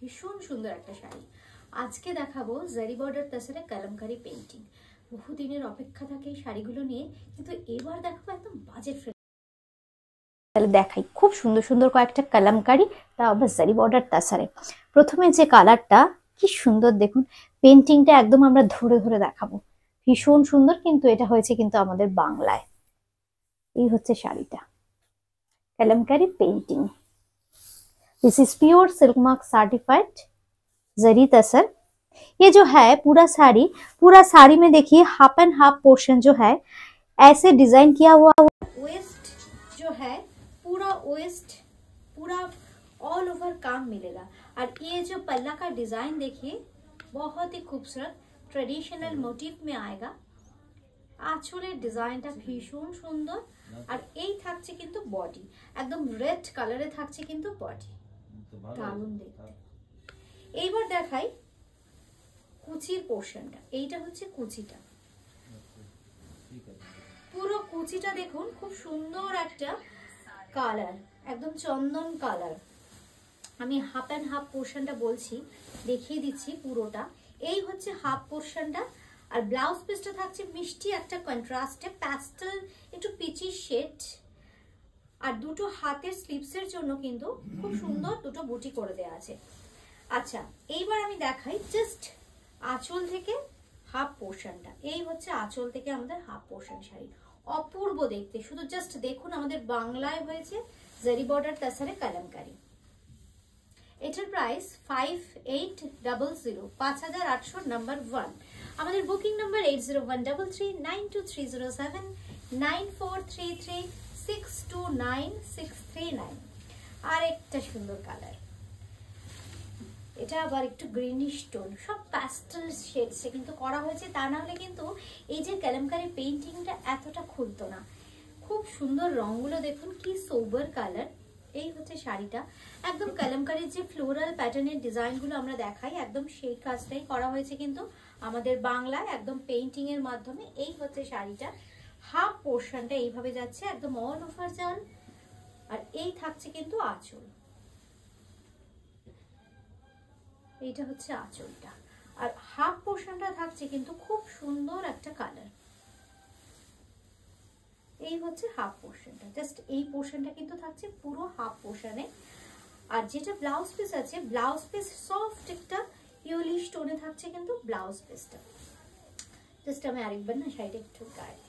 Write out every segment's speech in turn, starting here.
ভীষণ সুন্দর একটা শাড়ি। আজকে দেখাবো জারি বর্ডার তাছাড়া কালামকারী পেইন্টিং। বহুদিনের অপেক্ষা থাকে এই শাড়িগুলো নিয়ে, কিন্তু এবার দেখাবো একদম বাজেট ফ্রেন্ডলি। তাহলে দেখাই খুব সুন্দর সুন্দর কয়েকটা কালামকারী, তা আবার জারি বর্ডার তাছাড়া। প্রথমে যে কালারটা কি সুন্দর দেখুন, পেইন্টিংটা একদম আমরা ধরে ধরে দেখাবো, ভীষণ সুন্দর। কিন্তু এটা হয়েছে কিন্তু আমাদের বাংলায়। এই হচ্ছে শাড়িটা, Kalamkari painting. This is pure silk mark certified zari tussar. ये जो है पूरा साड़ी में देखिए हाफ एंड हाफ पोर्शन जो है ऐसे डिजाइन किया हुआ। वेस्ट जो है पूरा वेस्ट पूरा ऑल ओवर काम मिलेगा। और ये जो पल्ला का डिजाइन देखिए बहुत ही खूबसूरत ट्रेडिशनल मोटिव में आएगा। आँचलेर डिजाइनটা ভীষণ সুন্দর। আর এই থাকছে কিন্তু বডি, একদম রেড কালারে থাকছে কিন্তু বডি, দারুণ দেখতে। এইবার দেখাই কুচির পোর্শনটা। এইটা হচ্ছে কুচিটা, পুরো কুচিটা দেখুন, খুব সুন্দর একটা কালার, একদম চন্দন কালার। আমি হাফ অ্যান্ড হাফ পোর্শনটা বলছি, দেখিয়ে দিচ্ছি পুরোটা। এই হচ্ছে হাফ পোর্শনটা। আর ব্লাউজ পিসটা থাকছে মিষ্টি একটা কন্ট্রাস্টে প্যাস্টেল একটু পিচি শেড। আর দুটো হাতের স্লিভসের জন্য কিন্তু খুব সুন্দর দুটো বুটি করে দেওয়া আছে। আচ্ছা, এইবার আমি দেখাই জাস্ট আঁচল থেকে হাফ পোর্শনটা। এই হচ্ছে আঁচল থেকে আমাদের হাফ পোর্শন শাড়ি, অপূর্ব দেখতে। শুধু জাস্ট দেখুন, আমাদের বাংলায় হয়েছে জারি বর্ডার তাছাড়া কালামকারী। এটার প্রাইস 5800, 5800 নাম্বার 1। আমাদের বুকিং নাম্বার 8013392307 9433629639। আর একটা সুন্দর কালার, এটা আবার একটু গ্রিনিশ টোন, সব প্যাস্টেল শেডসে কিন্তু করা হয়েছে। তা না হলে কিন্তু এই যে কালামকারী পেইন্টিংটা এতটা খুলতো না। খুব সুন্দর রঙগুলো দেখুন, কি সোবার কালার। এই হচ্ছে শাড়িটা, একদম কালামকারীর যে ফ্লোরাল প্যাটার্নের ডিজাইনগুলো আমরা দেখাই, একদম সেই কাজটাই করা হয়েছে কিন্তু আমাদের বাংলায়, একদম পেইন্টিং এর মাধ্যমে। এই হচ্ছে শাড়িটা, হাফ পোর্শনটা এইভাবে যাচ্ছে একদম অল ওভার জাল। আর এই থাকছে কিন্তু আঁচল, এইটা হচ্ছে আঁচলটা। আর হাফ পোর্শনটা থাকছে কিন্তু খুব সুন্দর একটা কালার। এই হচ্ছে হাফ পোর্শনটা, জাস্ট এই পোর্শনটা কিন্তু থাকছে পুরো হাফ পোর্শনে। আর যেটা ব্লাউজ পিস আছে, ব্লাউজ পিস সফট একটা ইয়েলিশ টোনে থাকছে কিন্তু ব্লাউজ পিসটা। জাস্ট আমি আরেকবার না শাড়িটা একটু গায়ে,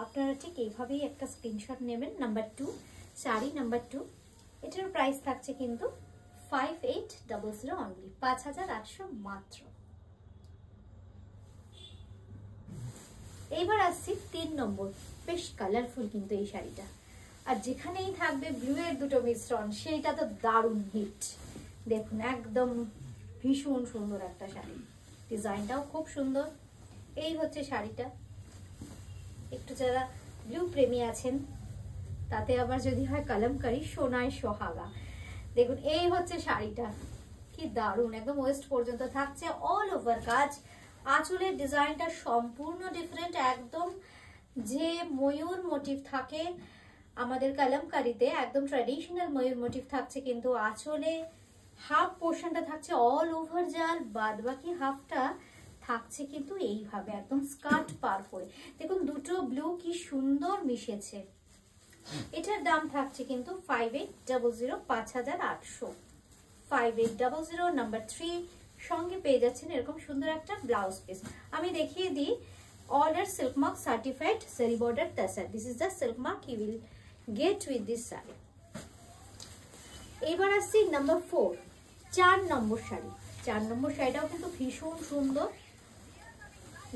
আপনারা ঠিক এইভাবেই একটা স্ক্রিনশট নেবেন। Number 2, sari number 2। এটার প্রাইস থাকছে কিন্তু 5800 অনলি, 5800 মাত্র। এইবার আসছি 3 নম্বর। বেশ কালারফুল কিন্তু এই শাড়িটা, আর যেখানেই থাকবে ব্লু এর দুটো মিশ্রণ, সেইটা তো দারুণ হিট। দেখুন, একদম ভীষণ সুন্দর একটা শাড়ি, ডিজাইনটাও খুব সুন্দর। এই হচ্ছে শাড়িটা। একটু যারা ব্লু প্রেমী আছেন, তাতে আবার যদি হয় কালামকারী, সোনায় সোহাগা। দেখুন, এই হচ্ছে শাড়িটা, কি দারুণ, একদম ওয়েস্ট পর্যন্ত থাকছে অল ওভার কাজ। আঁচলের ডিজাইনটা সম্পূর্ণ ডিফারেন্ট, একদম যে ময়ূর মোটিভ থাকে আমাদের কালামকারীতে, একদম ট্র্যাডিশনাল ময়ূর মোটিভ থাকছে কিন্তু আঁচলে। হাফ পোর্শনটা থাকছে অল ওভার জাল, বাদ বাকি হাফটা থাকছে কিন্তু এইভাবে একদম স্কার্ট পার করে। দেখুন, দুটো ব্লু কি সুন্দর মিশেছে। এটার দাম থাকছে কিন্তু 5800, 5800, 5800 নাম্বার 3। সঙ্গে পেয়ে যাচ্ছেন এরকম সুন্দর একটা ব্লাউজ পিস। আমি দেখিয়ে দিই, order silk mark certified zari border তাসার। This is the silk mark you will get with this sari. এবার আসছি নাম্বার 4, 4 নম্বর শাড়ি। 4 নম্বর শাড়িটাও কিন্তু ভীষণ সুন্দর।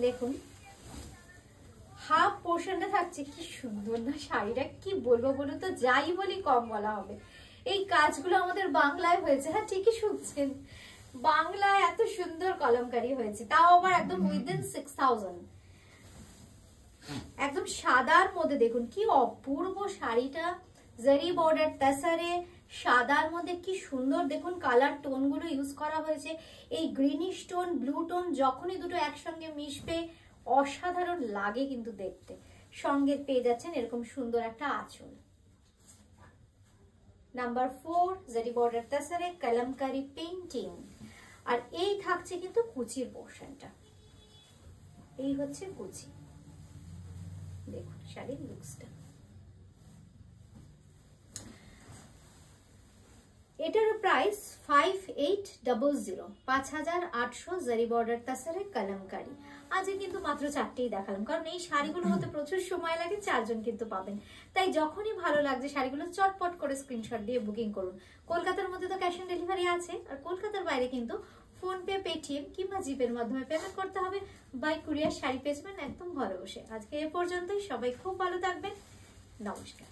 দেখুন, হাফ পোর্শনটা থাকছে, কি সুন্দর না শাড়িটা, কি বলবো বলুন তো, যাই বলি কম বলা হবে। এই কাজগুলো আমাদের বাংলায় হয়েছে। হ্যাঁ, ঠিকই শুনছেন, বাংলায় এত সুন্দর কলমকারী হয়েছে, তাও আবার একদম উইদিন 6000, একদম সাদার মধ্যে। দেখুন কি অপূর্ব শাড়িটা, জারি বর্ডার তাসারে, সাদার মধ্যে কি সুন্দর। দেখুন কালার টোন গুলো ইউজ করা হয়েছে, এই গ্রিনিশ টোন, ব্লু টোন, যখনই দুটো একসঙ্গে মিশবে অসাধারণ লাগে কিন্তু দেখতে। সঙ্গে পেয়ে যাচ্ছেন এরকম সুন্দর একটা আঁচল। নাম্বার 4 জারি বর্ডার তাসারে কালামকারী পেইন্টিং। আর এই থাকছে কিন্তু কুচির পোর্শনটা, এই হচ্ছে কুচি। দেখুন শাড়ির লুকসটা। এটার প্রাইস 5800, 5800 জারি বর্ডার তাসারে কালামকারী। আজকে কিন্তু মাত্র 4টেই দেখালাম, কারণ এই শাড়িগুলো হতে প্রচুর সময় লাগে, 4জন কিন্তু পাবেন। তাই যখনই ভালো লাগছে শাড়িগুলো চটপট করে স্ক্রিনশট দিয়ে বুকিং করুন। কলকাতার মধ্যে তো ক্যাশ অন ডেলিভারি আছে, আর কলকাতার বাইরে কিন্তু ফোনপে, পেটিএম কিংবা জিপের মাধ্যমে পেমেন্ট করতে হবে। বাই কুরিয়ার শাড়ি পেয়েছেন একদম ঘরে বসে। আজকে এ পর্যন্তই, সবাই খুব ভালো থাকবেন, নমস্কার।